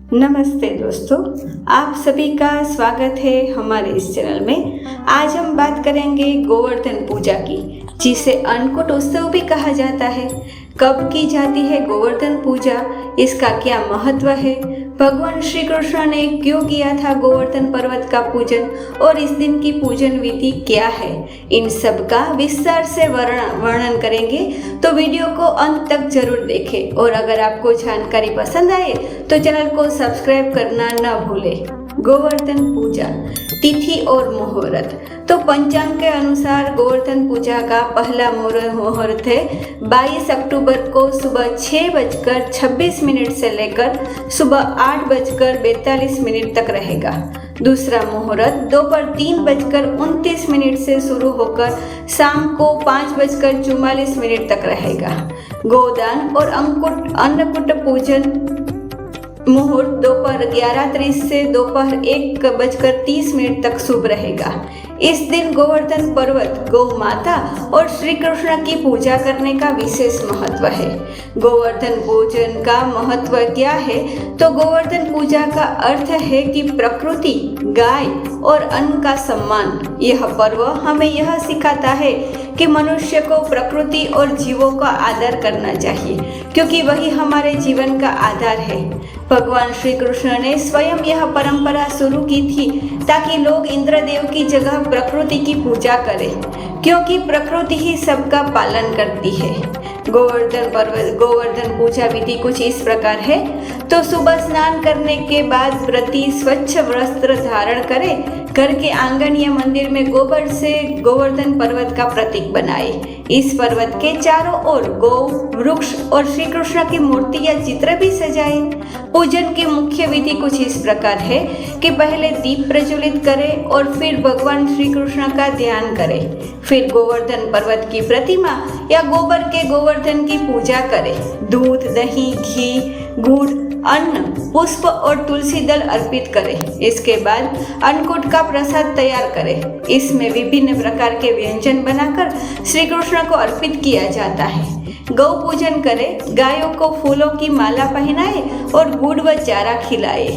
नमस्ते दोस्तों, आप सभी का स्वागत है हमारे इस चैनल में। आज हम बात करेंगे गोवर्धन पूजा की, जिसे अन्नकूट उत्सव भी कहा जाता है। कब की जाती है गोवर्धन पूजा, इसका क्या महत्व है, भगवान श्री कृष्ण ने क्यों किया था गोवर्धन पर्वत का पूजन और इस दिन की पूजन विधि क्या है, इन सब का विस्तार से वर्णन करेंगे। तो वीडियो को अंत तक जरूर देखें और अगर आपको जानकारी पसंद आए तो चैनल को सब्सक्राइब करना न भूलें। गोवर्धन पूजा तिथि और मुहूर्त। तो पंचांग के अनुसार गोवर्धन पूजा का पहला मुहूर्त है 22 अक्टूबर को सुबह 6:26 से लेकर सुबह 8:42 तक रहेगा। दूसरा मुहूर्त दोपहर 3:29 से शुरू होकर शाम को 5:44 तक रहेगा। गोदान और अन्नकूट पूजन मुहूर्त दोपहर 11:30 से दोपहर 1:30 तक शुभ रहेगा। इस दिन गोवर्धन पर्वत, गौ माता और श्री कृष्ण की पूजा करने का विशेष महत्व है। गोवर्धन पूजन का महत्व क्या है? तो गोवर्धन पूजा का अर्थ है कि प्रकृति, गाय और अन्न का सम्मान। यह पर्व हमें यह सिखाता है कि मनुष्य को प्रकृति और जीवों का आदर करना चाहिए, क्योंकि वही हमारे जीवन का आधार है। भगवान श्री कृष्ण ने स्वयं यह परंपरा शुरू की थी ताकि लोग इंद्रदेव की जगह प्रकृति की पूजा करें, क्योंकि प्रकृति ही सबका पालन करती है। गोवर्धन पूजा विधि कुछ इस प्रकार है। तो सुबह स्नान करने के बाद व्रती स्वच्छ वस्त्र धारण करे, घर के आंगन या मंदिर में गोबर से गोवर्धन पर्वत का प्रतीक बनाए। इस पर्वत के चारों ओर गौ, वृक्ष और श्री कृष्ण की मूर्ति या चित्र भी सजाए। पूजन की मुख्य विधि कुछ इस प्रकार है कि पहले दीप प्रज्वलित करें और फिर भगवान श्री कृष्ण का ध्यान करें। फिर गोवर्धन पर्वत की प्रतिमा या गोबर के गोवर्धन की पूजा करें। दूध, दही, घी, गुड़, अन्न, पुष्प और तुलसी दल अर्पित करें। इसके बाद अन्नकूट का प्रसाद तैयार करें। इसमें विभिन्न प्रकार के व्यंजन बनाकर श्री कृष्ण को अर्पित किया जाता है। गौ पूजन करें, गायों को फूलों की माला पहनाए और गुड़ व चारा खिलाए।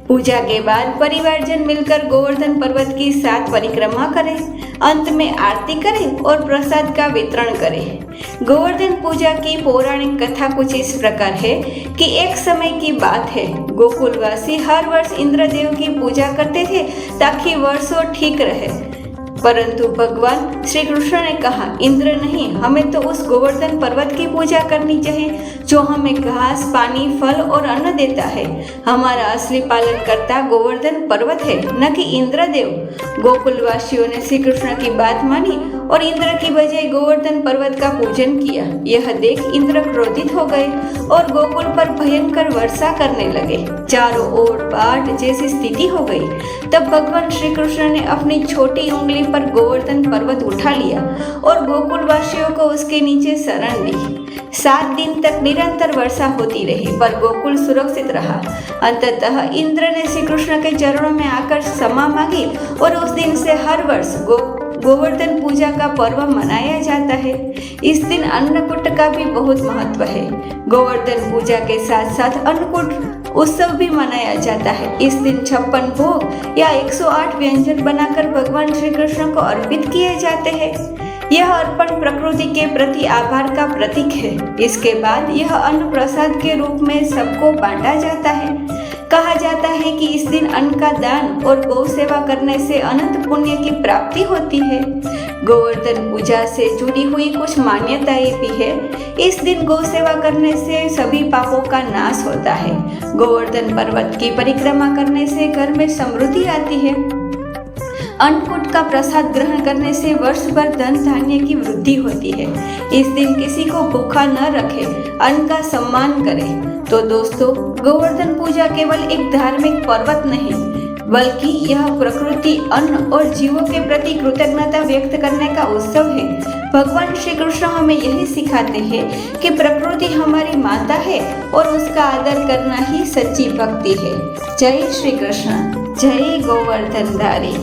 पूजा के बाद परिवारजन मिलकर गोवर्धन पर्वत की 7 परिक्रमा करें। अंत में आरती करें और प्रसाद का वितरण करें। गोवर्धन पूजा की पौराणिक कथा कुछ इस प्रकार है कि एक समय की बात है, गोकुलवासी हर वर्ष इंद्रदेव की पूजा करते थे ताकि वर्षों ठीक रहे। परंतु भगवान श्री कृष्ण ने कहा, इंद्र नहीं, हमें तो उस गोवर्धन पर्वत की पूजा करनी चाहिए जो हमें घास, पानी, फल और अन्न देता है। हमारा असली पालनकर्ता गोवर्धन पर्वत है, न कि इंद्रदेव। गोकुलवासियों ने श्री कृष्ण की बात मानी और इंद्र की बजाय गोवर्धन पर्वत का पूजन किया। यह देख इंद्र क्रोधित हो गए और गोकुल पर भयंकर वर्षा करने लगे। चारों ओर बाढ़ जैसी स्थिति हो गई। तब भगवान श्री कृष्ण ने अपनी छोटी उंगली पर गोवर्धन पर्वत उठा लिया और गोकुलवासियों को उसके नीचे शरण दी। 7 दिन तक निरंतर वर्षा होती रही, पर गोकुल सुरक्षित रहा। अंततः इंद्र ने श्री कृष्ण के चरणों में आकर क्षमा मांगी और उस दिन से हर वर्ष गोवर्धन पूजा का पर्व मनाया जाता है। इस दिन अन्नकूट का भी बहुत महत्व है। गोवर्धन पूजा के साथ साथ अन्नकूट उत्सव भी मनाया जाता है। इस दिन 56 भोग या 108 व्यंजन बनाकर भगवान श्री कृष्ण को अर्पित किए जाते हैं। यह अर्पण प्रकृति के प्रति आभार का प्रतीक है। इसके बाद यह अन्न प्रसाद के रूप में सबको बांटा जाता है। कहा जाता है कि इस दिन अन्न का दान और गौ सेवा करने से अनंत पुण्य की प्राप्ति होती है। गोवर्धन पूजा से जुड़ी हुई कुछ मान्यताएं भी है। इस दिन गौ सेवा करने से सभी पापों का नाश होता है। गोवर्धन पर्वत की परिक्रमा करने से घर में समृद्धि आती है। अन्नकूट का प्रसाद ग्रहण करने से वर्ष भर धन धान्य की वृद्धि होती है। इस दिन किसी को भूखा न रखे, अन्न का सम्मान करें। तो दोस्तों, गोवर्धन पूजा केवल एक धार्मिक पर्वत नहीं, बल्कि यह प्रकृति, अन्न और जीवों के प्रति कृतज्ञता व्यक्त करने का उत्सव है। भगवान श्री कृष्ण हमें यही सिखाते हैं कि प्रकृति हमारी माता है और उसका आदर करना ही सच्ची भक्ति है। जय श्री कृष्ण, जय गोवर्धन धारी।